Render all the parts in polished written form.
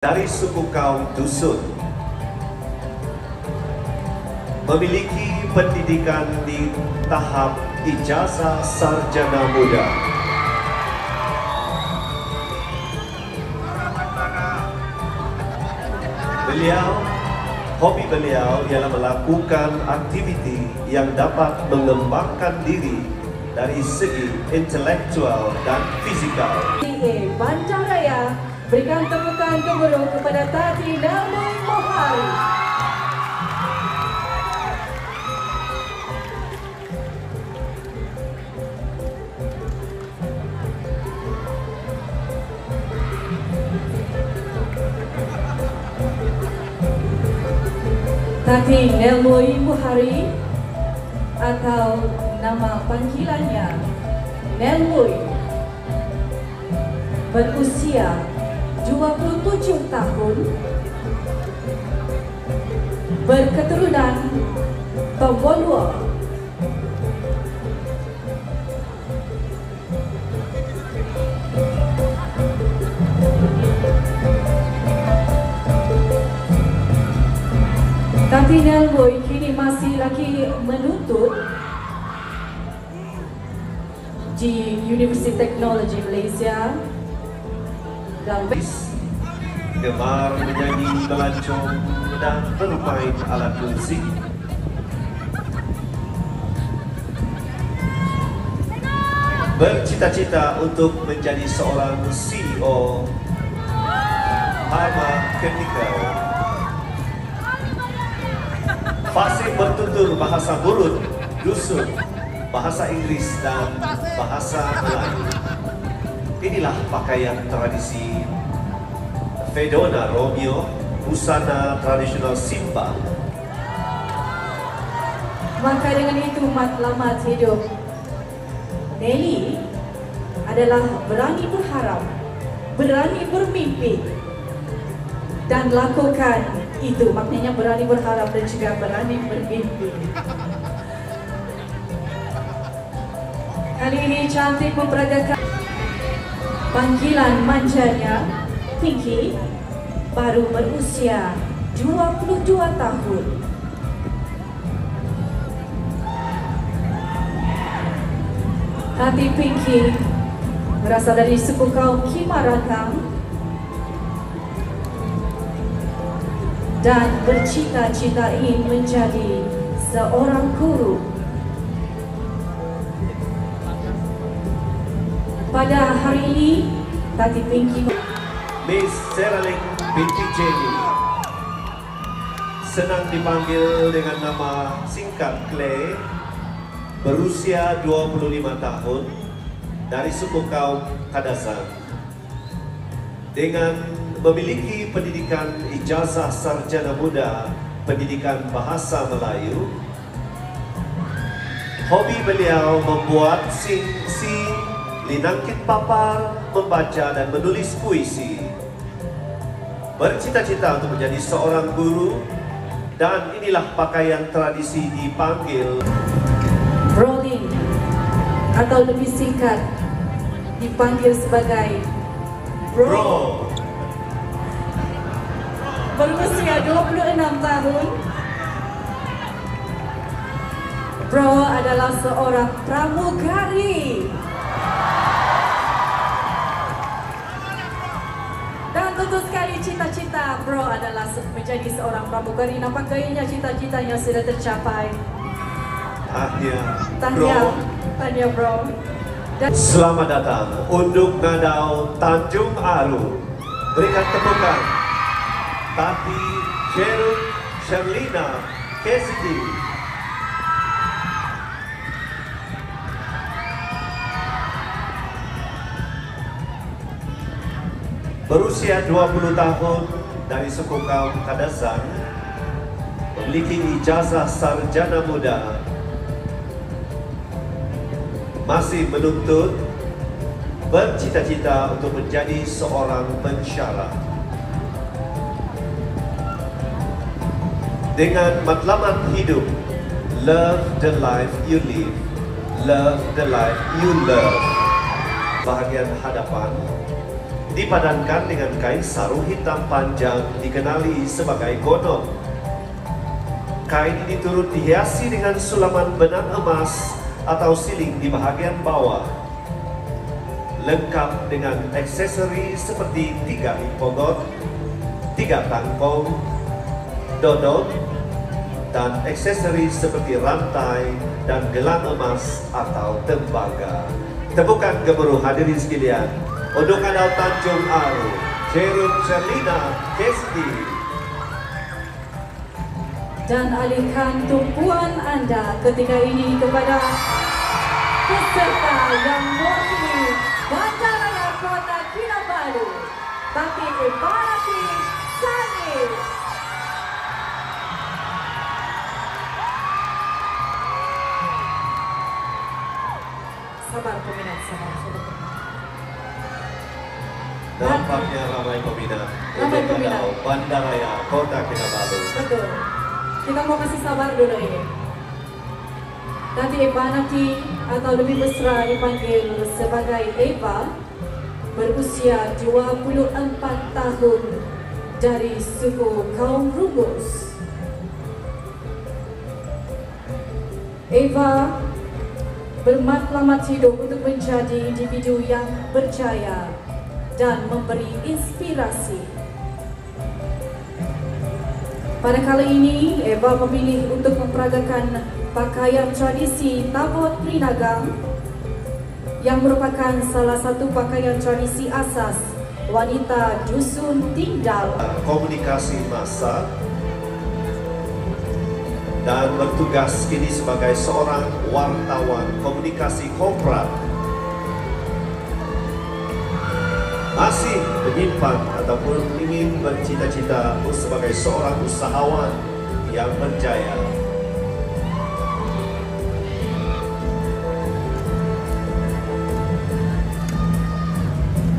dari suku kaum Dusun, memiliki pendidikan di tahap ijazah sarjana muda. Hobi beliau ialah melakukan aktiviti yang dapat mengembangkan diri dari segi intelektual dan fizikal. Bandar Raya berikan tepukan gemuruh kepada Tati Nelmui Mohari. Tati Nelmui Mohari atau nama panggilannya Nelmui, berusia 27 tahun, berketurunan Tombolua. Tati Nelmui kini masih lagi menuntut di Universiti Teknologi Malaysia. Gemar menyanyi, melancong dan bermain alat musik. Bercita-cita untuk menjadi seorang CEO Pharma Chemical. Fasih bertutur bahasa Burut, Dusun, bahasa Inggris dan bahasa Melayu. Inilah pakaian tradisi Fedona Romeo, busana tradisional Simba. Maka dengan itu matlamat hidup Nelly adalah berani berharap, berani bermimpi dan lakukan itu. Maknanya berani berharap dan juga berani bermimpi. Kali ini cantik memperagakan panggilan manjanya Pinky, baru berusia 22 tahun. Tati Pinky berasal dari suku kaum Kimarakang dan bercita-cita ingin menjadi seorang guru. Pada hari ini, Tati Pinky Miss Seraling binti Jenny, senang dipanggil dengan nama singkat Clay, berusia 25 tahun, dari suku kaum Kadasan, dengan memiliki pendidikan ijazah sarjana muda pendidikan bahasa Melayu. Hobi beliau membuat sing-sing, linangkit papar, membaca dan menulis puisi. Bercita-cita untuk menjadi seorang guru, dan inilah pakaian tradisi dipanggil Rolling, atau lebih singkat dipanggil sebagai Bro. Berusia 26 tahun, Bro adalah seorang pramugari. Dan tentu sekali cita-cita Bro adalah menjadi seorang pramugari. Nampak gayanya cita-citanya sudah tercapai. Tahniah Bro. Dan selamat datang untuk Ngadau Tanjung Aru. Berikan tepukan Tati Sherlina Cassidy. Berusia 20 tahun, dari suku kaum Kadasan, memiliki ijazah sarjana muda, masih menuntut, bercita-cita untuk menjadi seorang pensyarah. Dengan matlamat hidup, love the life you live, love the life you love. Bahagian hadapan dipadankan dengan kain sarung hitam panjang dikenali sebagai gonong. Kain ini turut dihiasi dengan sulaman benang emas atau siling di bahagian bawah, lengkap dengan aksesori seperti 3 ipogot, 3 tangkong, dodot, dan aksesori seperti rantai dan gelang emas atau tembaga. Tepukan gemuruh hadirin sekalian untuk Kadal Tanjung Aru, Jerun Sherlina Kesti. Dan alihkan tumpuan anda ketika ini kepada peserta yang mewakili Bandaraya Kota Kinabalu, Tati Ibarati Sani. Sabar peminat, sabar. Nampaknya ramai peminat untuk Kadal Bandaraya Kota Kinabalu. Betul. Kita mau kasih sabar dulu ini. Tati Eva nanti atau lebih mesra dipanggil sebagai Eva, berusia 24 tahun dari suku kaum Rugus. Eva bermatlamat hidup untuk menjadi individu yang berjaya dan memberi inspirasi. Pada kali ini, Eva memilih untuk memperagakan pakaian tradisi Tabot Prinagam yang merupakan salah satu pakaian tradisi asas wanita dusun Tindal. Komunikasi massa dan bertugas kini sebagai seorang wartawan komunikasi korporat. Masih menyimpan ataupun ingin bercita-cita sebagai seorang usahawan yang berjaya.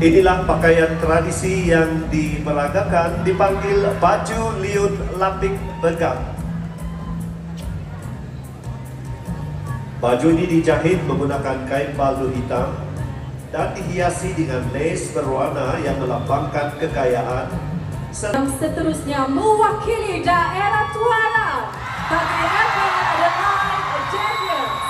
Inilah pakaian tradisi yang diperagakan, dipanggil baju liut lapik begam. Baju ini dijahit menggunakan kain balu hitam dan dihiasi dengan lace berwarna yang melambangkan kekayaan. Yang seterusnya mewakili daerah Tuara, Tati Eva Adelaide Jenius.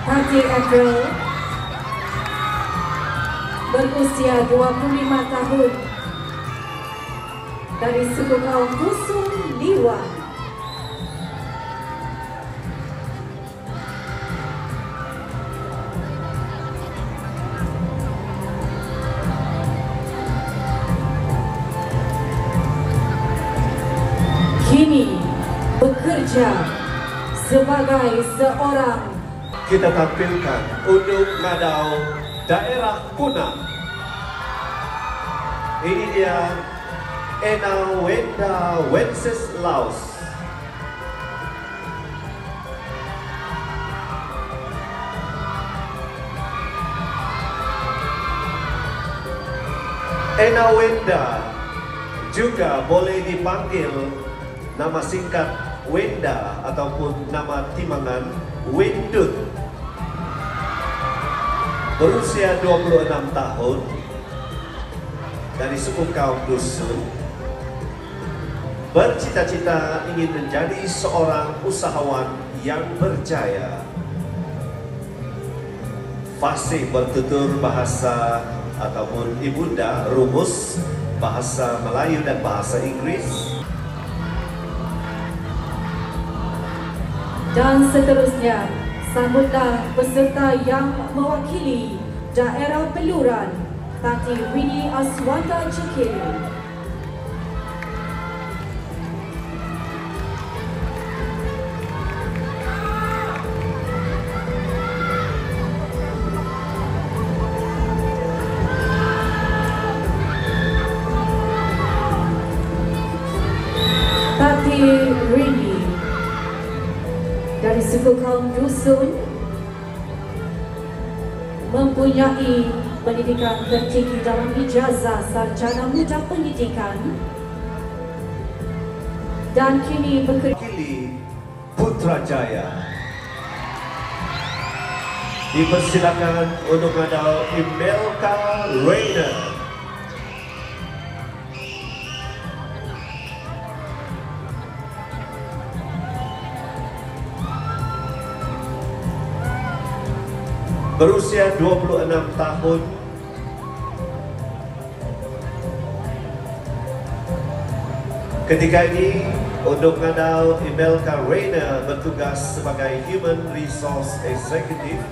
Tati Eva berusia 25 tahun dari suku kaum Dusun Liwa. Kini bekerja sebagai seorang. Kita tampilkan untuk Kadal Daerah Kuna. Ini dia Ena Wenda Wenceslaus. Ena Wenda juga boleh dipanggil nama singkat Wenda ataupun nama timangan Wendut. Berusia 26 tahun dari suku kaum dusun, bercita-cita ingin menjadi seorang usahawan yang berjaya. Fasih bertutur bahasa ataupun ibunda rumus bahasa Melayu dan bahasa Inggris. Dan seterusnya, sambutlah peserta yang mewakili daerah Beluran, Tati Winnie Aswanda Cikiri. Tati Winnie dari suku kaum dusun mempunyai pendidikan tertinggi dalam ijazah sarjana muda pendidikan dan kini bekerja Kili Putrajaya. Dipersilakan untuk medal Imelka Rainer. Berusia 26 tahun, ketika ini untuk medal Imelka Rainer bertugas sebagai Human Resource Executive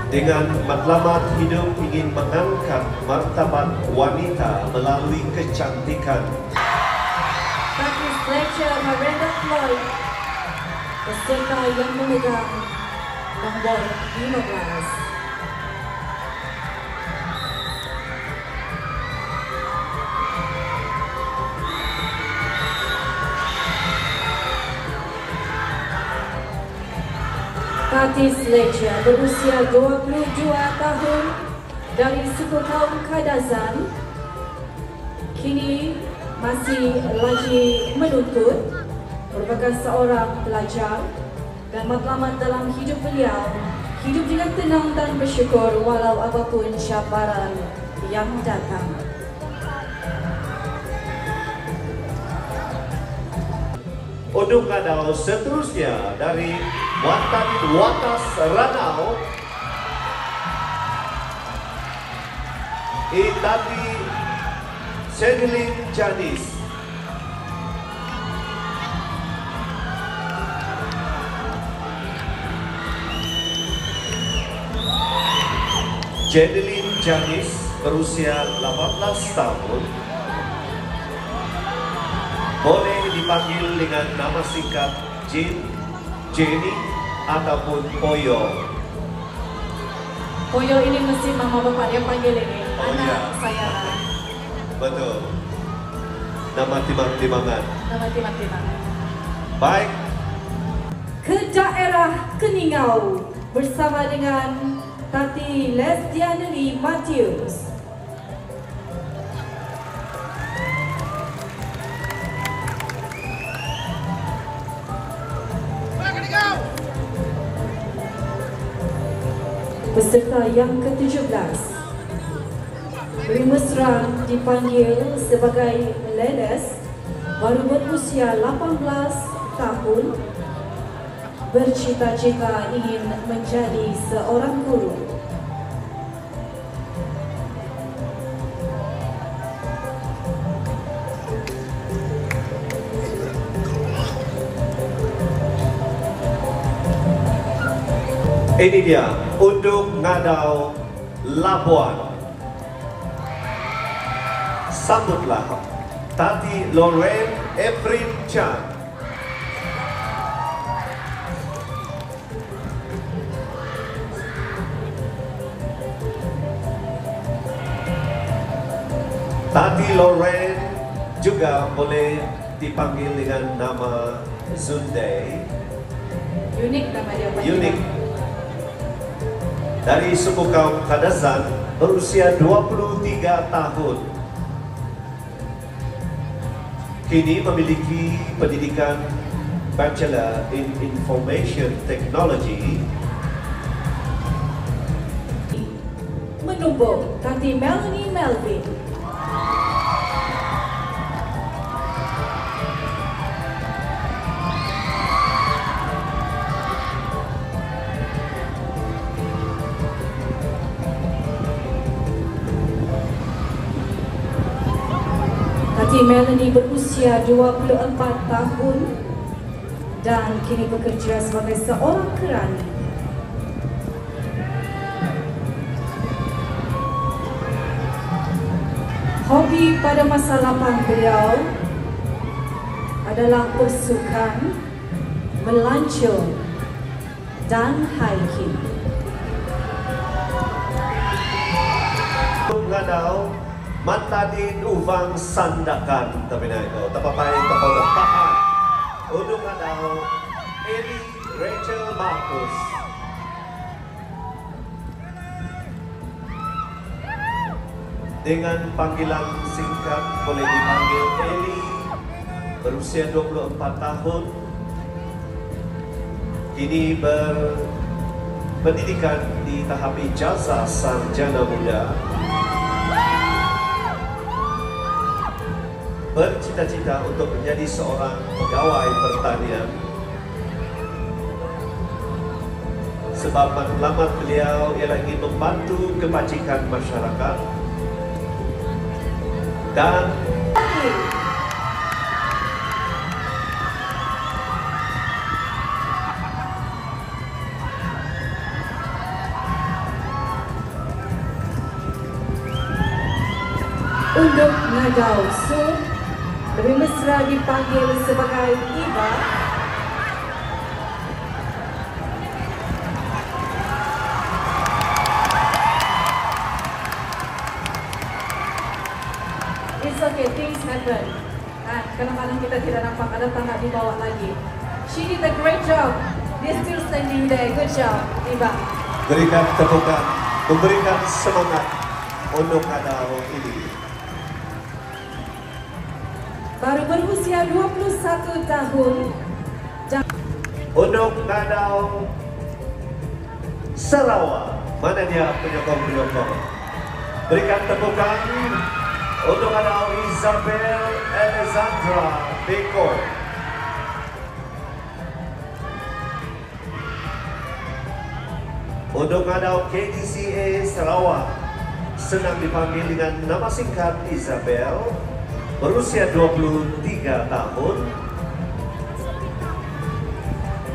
dengan matlamat hidup ingin mengangkat martabat wanita melalui kecantikan. Patrice Fletcher Miranda Floyd peserta yang memegang nombor 15. Patrice Fletcher berusia 22 tahun dari suku kaum Kadazan, kini masih lagi menuntut, merupakan seorang pelajar dan matlamat dalam hidup beliau, hidup dengan tenang dan bersyukur walau apapun cabaran yang datang. Untuk medal seterusnya dari Watan Watas Ranau, Itati Cedilin Janis. Cedilin Janis berusia 18 tahun, boleh dipanggil dengan nama singkat Jin, Jenny, ataupun Poyo. Poyo ini mesti mama bapak yang panggil ini, Oh, anak ya. saya. Betul. Nama timang-timangan. Nama timang-timangan. Baik, Ke daerah Keningau bersama dengan Tati Lestianely Matthews. Peserta yang ke-17 Mesra dipanggil sebagai Ledes, baru berusia 18 tahun, bercita-cita ingin menjadi seorang guru. ini dia untuk ngadau Labuan. Sambutlah Tati Lorraine Efrim Chan. Tati Lorraine juga boleh dipanggil dengan nama Zunday. Unik nama dia. Unik. Dari suku kaum Kadazan, berusia 23 tahun. Kini memiliki pendidikan Bachelor in Information Technology. Menumbuk Tati Melanie Melvin. Tati Melanie berusia 24 tahun dan kini bekerja sebagai seorang kerani. Hobi pada masa lapang beliau adalah bersukan, melancong dan hiking. Ngadau Mantadin Uvang Sandakan tapi na ito tapapain tapalapahan untuk ngadau Eli Rachel Marcus. Dengan panggilan singkat boleh dipanggil Eli, berusia 24 tahun, kini berpendidikan di tahap ijazah sarjana muda, bercita-cita untuk menjadi seorang pegawai pertanian. Sebab matlamat beliau ialah ingin membantu kebajikan masyarakat dan untuk Ngadaw So lebih mesra dipanggil sebagai Iba. It's okay, things happen. Kadang-kadang kita tidak nampak, ada tak dibawa lagi. She did a great job. They're still standing there. Good job, Iba. berikan tepukan, memberikan semangat untuk Ngadaw ini. Baru berusia 21 tahun. Untuk Ngadaw Sarawak, mana dia penyokong-penyokong? Berikan tepukan untuk Ngadaw Isabel Alexandra Beko. Untuk Ngadaw KDCA Sarawak, senang dipanggil dengan nama singkat Isabel, berusia 23 tahun.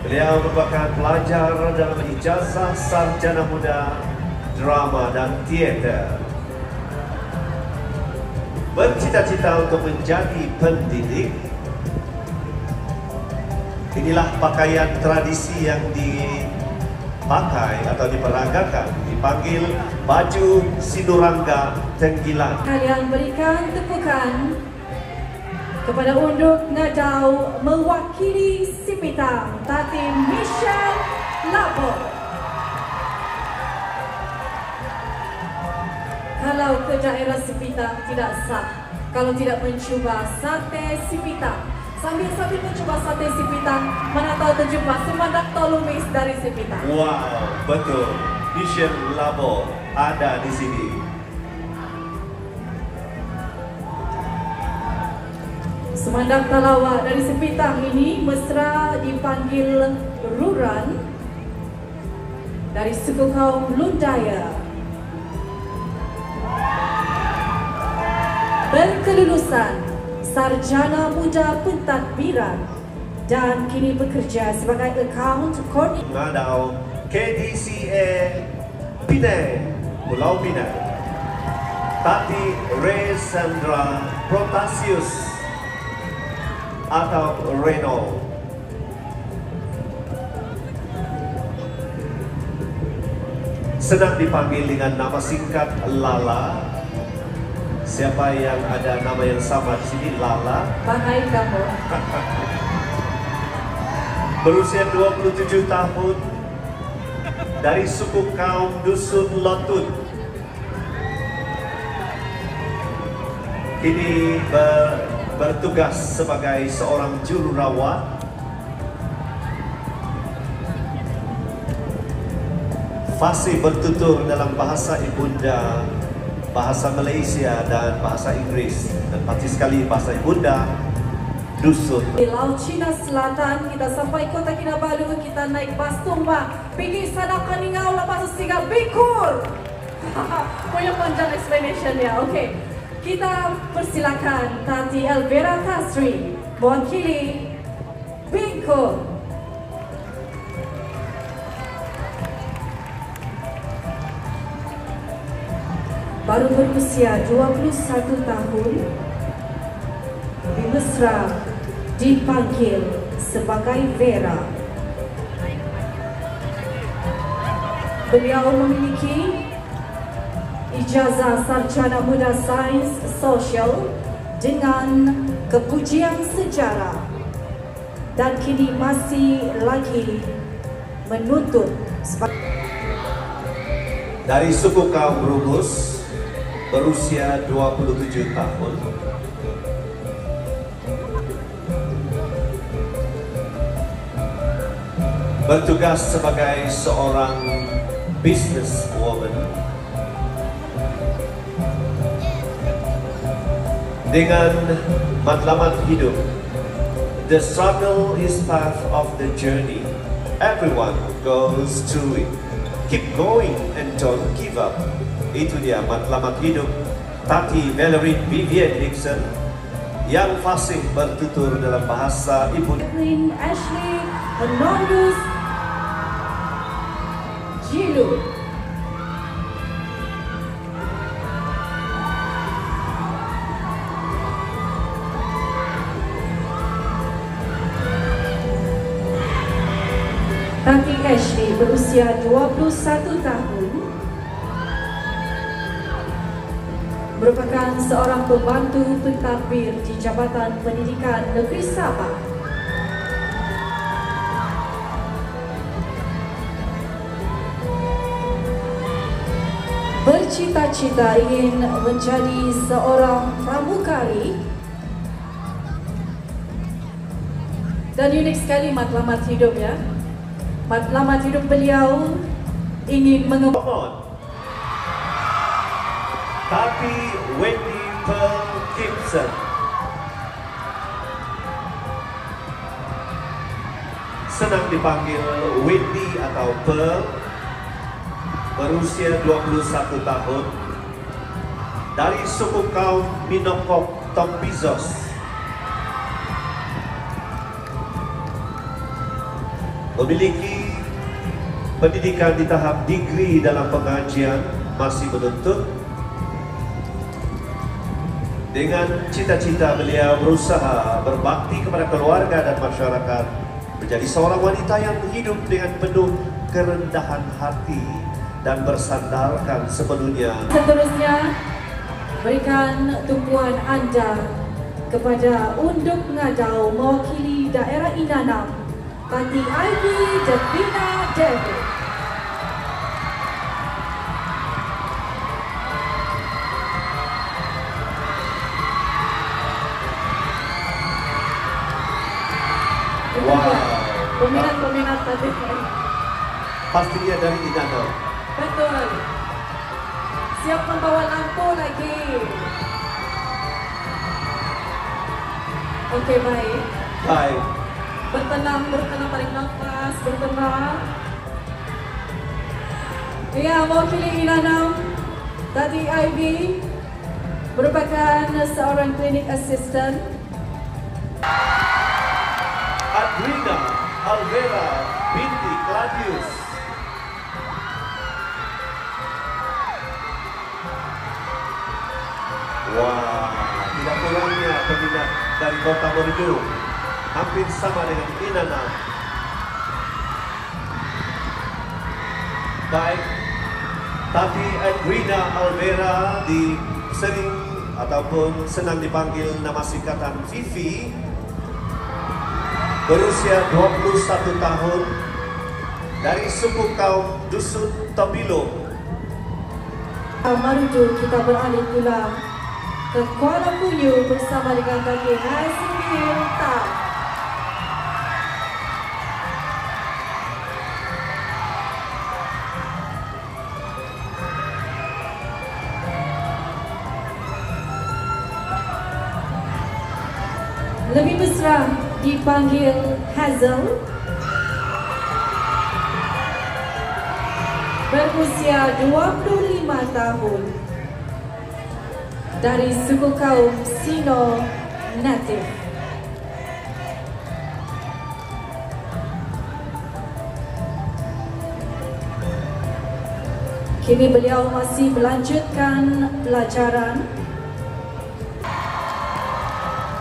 Beliau merupakan pelajar dalam ijazah sarjana muda drama dan teater. Bercita-cita untuk menjadi pendidik. Inilah pakaian tradisi yang dipakai atau diperagakan, dipanggil baju Sidurangga Tenggilan. Kalian berikan tepukan kepada unduk Ngadaw mewakili Sipitang, Tati Michelle Labo. Kalau ke daerah Sipitang tidak sah kalau tidak mencuba sate Sipitang. Sambil-sambil mencuba sate Sipitang, mana tahu terjumpa semandak tolumis dari Sipitang. Wow, betul. Michelle Labo ada di sini. Semandak talawak dari Sipitang ini mesra dipanggil Ruran dari suku kaum Lundaya. Berkelulusan sarjana muda pentadbiran dan kini bekerja sebagai account coordinator. Ngadaw KDCA Penang, Pulau Pinang. Tati Resandra Protasius atau Reno. Sedang dipanggil dengan nama singkat Lala. Siapa yang ada nama yang sama di sini? Lala. Bahai kamu. Berusia 27 tahun, dari suku kaum Dusun Lotut. Kini bertugas sebagai seorang jururawat. Fasih bertutur dalam bahasa ibunda, bahasa Malaysia dan bahasa Inggris, dan pasti sekali bahasa ibunda Dusun. Di Laut Cina Selatan, kita sampai Kota Kinabalu, kita naik bas tumbang pergi sana Kaningau, lepas itu tinggal Bikur. Punya panjang explanation ya. Oke, kita persilakan Tati Elvira Tasri mewakili Bikur. Baru berusia 21 tahun, lebih mesra dipanggil sebagai Vera. Beliau memiliki ijazah sarjana muda sains sosial dengan kepujian sejarah dan kini masih lagi menuntut Dari suku kaum Rumus, berusia 27 tahun. Bertugas sebagai seorang businesswoman dengan matlamat hidup. The struggle is part of the journey. Everyone goes through it. Keep going and don't give up. Itu dia matlamat hidup Tati Valerie Vivian Dixon yang fasih bertutur dalam bahasa ibu. Queen Ashley Hernandez Jilu. Tati Ashley berusia 21 tahun, merupakan seorang pembantu pentadbir di Jabatan Pendidikan Negeri Sabah. Bercita-cita ingin menjadi seorang pramugari, dan unik sekali matlamat hidup ya. Matlamat hidup beliau ingin mengembangkan Tati Wendy Pearl Gibson. Senang dipanggil Wendy atau Pearl, berusia 21 tahun, dari suku kaum Minokok Tompizos. Memiliki pendidikan di tahap degree dalam pengajian, masih menuntut. Dengan cita-cita beliau berusaha berbakti kepada keluarga dan masyarakat, menjadi seorang wanita yang hidup dengan penuh kerendahan hati dan bersandarkan sepenuhnya. Seterusnya, berikan tumpuan anda kepada Unduk Ngadau mewakili daerah Inanam, Tati Ivy Devina David. Wow. Peminat-peminat tadi. Pastinya dari Inanam. Betul. Siap membawa lampu lagi. Okey, baik. Baik. Bertenang, tarik nafas, bertenang. Ya, mewakili Inanam, Tati Ivy merupakan seorang klinik assistant. Adrina Alvera binti Claudius. Wah, tidak kurangnya peminat dari Kota Merdu, hampir sama dengan Inanam. Baik, Tati Adrina Alvera sering ataupun senang dipanggil nama singkatan Vivi, berusia 21 tahun, dari suku kaum Dusun Tobilo. Marudu kita beralih pula ke Kuala Punyu bersama dengan Tati Hazimir Tan. Lebih mesra dipanggil Hazel, berusia 25 tahun, dari suku kaum Sino Natif. Kini beliau masih melanjutkan pelajaran.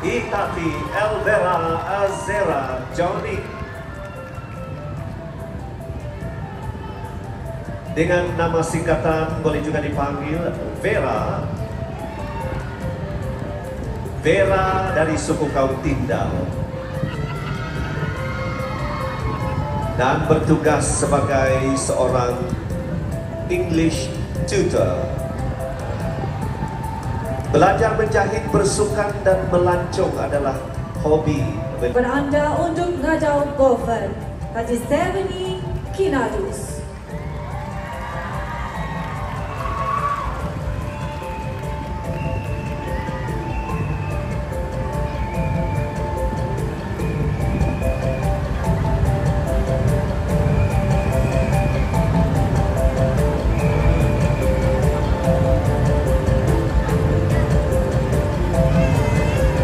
Tati Elvera Azera Johnny, dengan nama singkatan boleh juga dipanggil Vera. Vera dari suku kaum Tindal dan bertugas sebagai seorang English tutor. Belajar menjahit, bersukan dan melancong adalah hobi. Beranda untuk Ngajau Boven, Tati Stephanie Kinadus.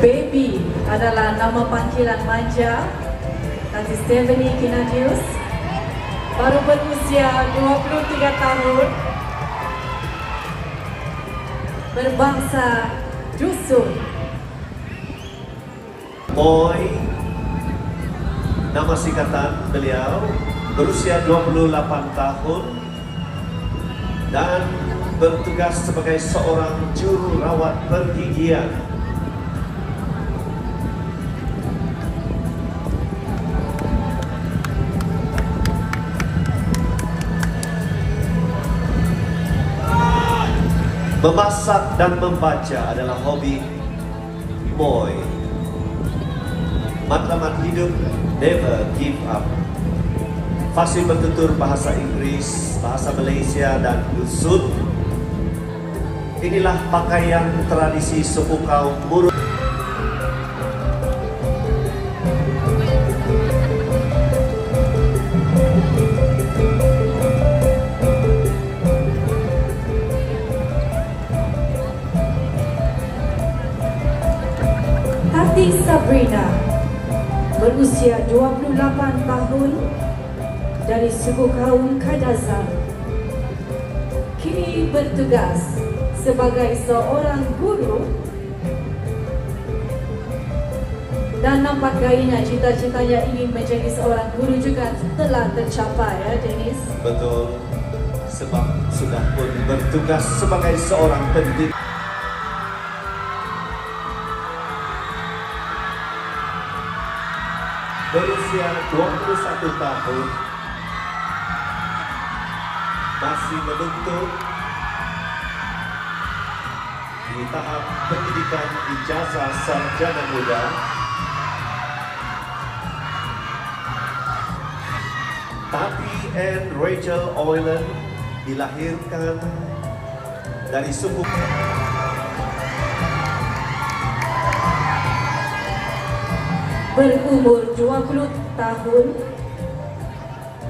Baby adalah nama panggilan manja Tati Stephanie Kinadius, baru berusia 23 tahun, berbangsa Dusun. Moy, nama singkatan beliau, berusia 28 tahun dan bertugas sebagai seorang juru rawat pergigian. Memasak dan membaca adalah hobi Moy. Matlamat hidup, never give up. Fasih bertutur bahasa Inggris, bahasa Malaysia dan Dusun. Inilah pakaian tradisi suku kaum Murut. Tati Sabrina, berusia 28 tahun, dari suku kaum Kadazan. Kini bertugas sebagai seorang guru dan nampak gayanya cita-citanya ingin menjadi seorang guru juga telah tercapai, ya Dennis? Betul, sebab sudah pun bertugas sebagai seorang pendidik. Berusia 21 tahun, masih menuntut di tahap pendidikan ijazah sarjana muda. Tati and Rachel Oylen dilahirkan dari suku berumur 20 tahun,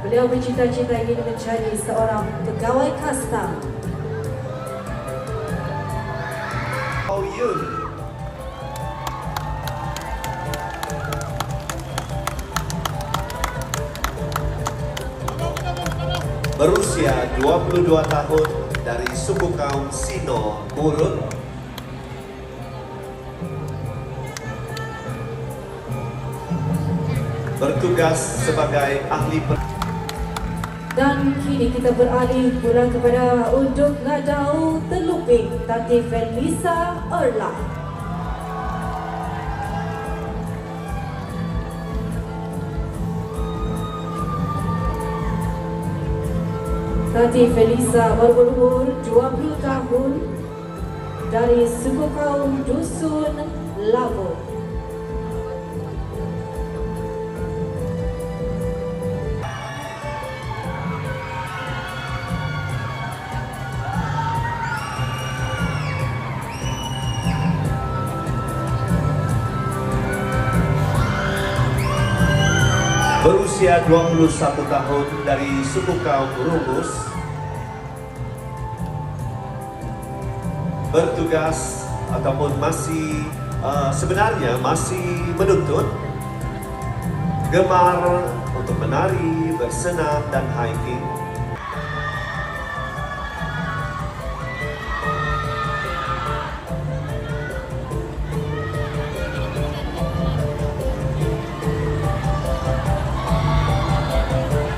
beliau bercita-cita ingin menjadi seorang pegawai kasta. Oh, you. Berusia 22 tahun, dari suku kaum Sino Murut. Bertugas sebagai ahli Dan kini kita beralih pula kepada untuk Ngajau Teluping, Tati Felisa Erla. Tati Felisa berumur 20 tahun, dari suku kaum Dusun Labu. Berusia 21 tahun, dari suku kaum Rumus. Bertugas ataupun masih sebenarnya masih menuntut, gemar untuk menari, bersenam dan hiking.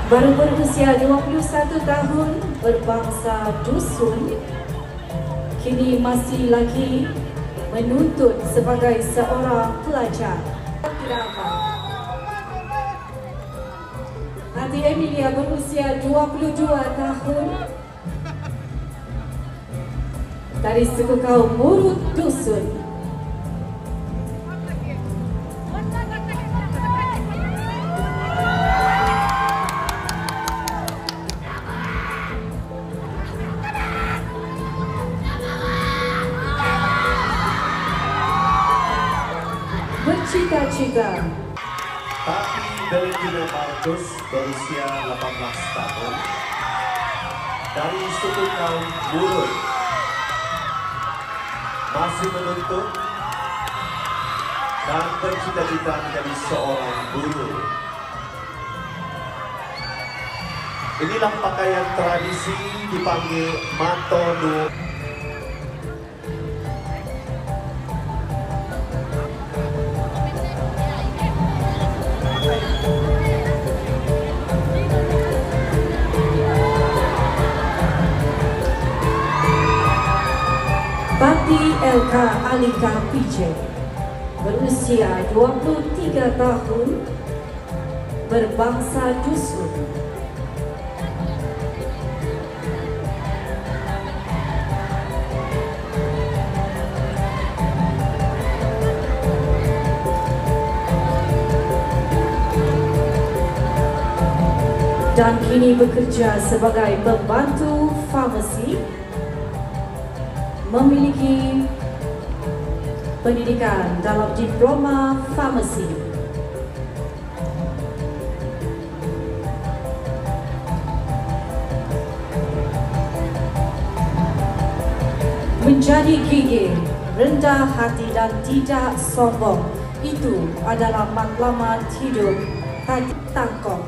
Baru berusia 21 tahun, berbangsa Dusun, kini masih lagi menuntut sebagai seorang pelajar. Tati Emilia berusia 22 tahun, dari suku kaum Murut Dusun. Bercita-cita. Tapi Valentino Marcos berusia 18 tahun dari suku kaum Murut masih menuntut dan bercita-cita menjadi seorang guru. Inilah pakaian tradisi dipanggil Matono. Pati LK Alika PJ berusia 23 tahun, berbangsa Dusun. Dan kini bekerja sebagai pembantu farmasi, memiliki pendidikan dalam diploma farmasi. Menjadi gigih, rendah hati dan tidak sombong, itu adalah matlamat hidup Haji Tangkong.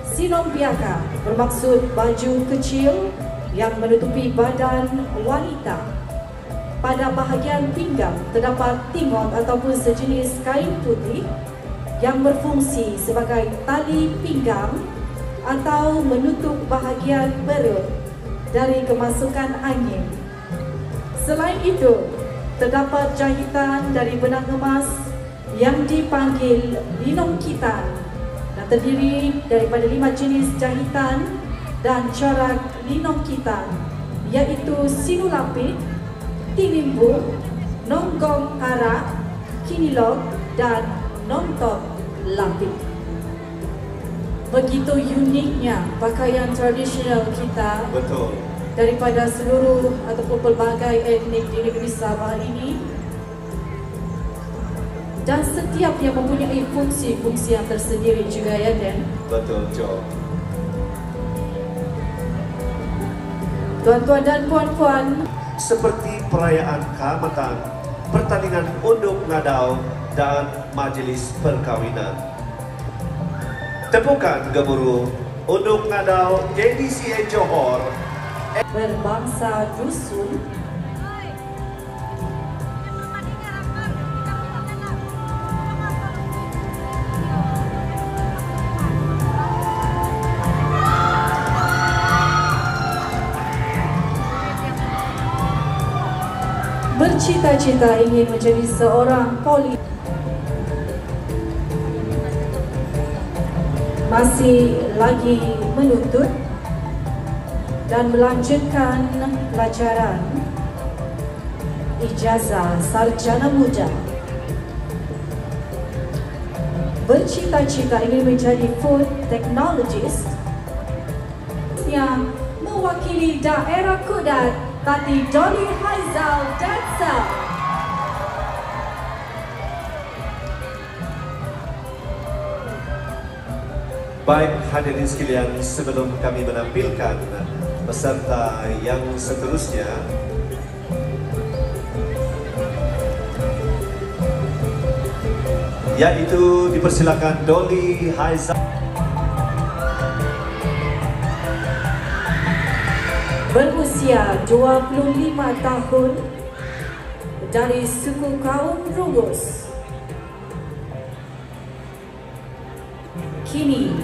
Sinom Biaka bermaksud baju kecil yang menutupi badan wanita. Pada bahagian pinggang terdapat tingot ataupun sejenis kain putih yang berfungsi sebagai tali pinggang atau menutup bahagian perut dari kemasukan angin. Selain itu, terdapat jahitan dari benang emas yang dipanggil linong kitan dan terdiri daripada 5 jenis jahitan dan corak linong kitan, iaitu sinulapit, tinimbuk, nonggong arak, kinilok dan nontok lapit. Begitu uniknya pakaian tradisional kita. Betul. Daripada seluruh ataupun pelbagai etnik di negeri Sabah ini, dan setiap yang mempunyai fungsi-fungsi yang tersendiri juga, ya Dan? Betul, Jo. Tuan-tuan dan puan-puan, Seperti perayaan Kaamatan, pertandingan unduk ngadau, dan majelis perkawinan. Tepukan gemuruh unduk ngadau JDCA Johor berbangsa Dusun, bercita-cita ingin menjadi seorang polisi. Masih lagi menuntut dan melanjutkan pelajaran ijazah sarjana muda. Bercita-cita ingin menjadi food technologist yang mewakili daerah Kudat, Tati Dolly Haizal Dansa. Baik hadirin sekalian, sebelum kami menampilkan peserta yang seterusnya, yaitu dipersilakan Dolly Haizal. Berusia 25 tahun, dari suku kaum Rungus. Kini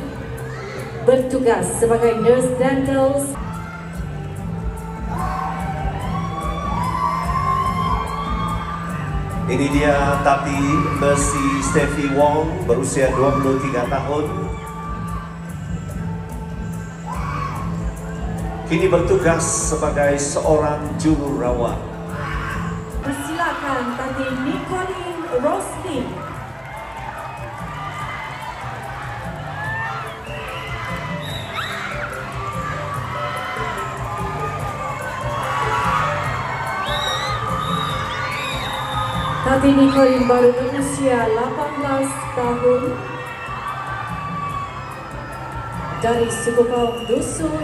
bertugas sebagai nurse dental. Ini dia Tati Mercy Steffi Wong, berusia 23 tahun. kini bertugas sebagai seorang juru rawat. Persilakan Tati Nicolin Rosti. Tati Nicolin baru berusia 18 tahun dari suku kaum Dusun.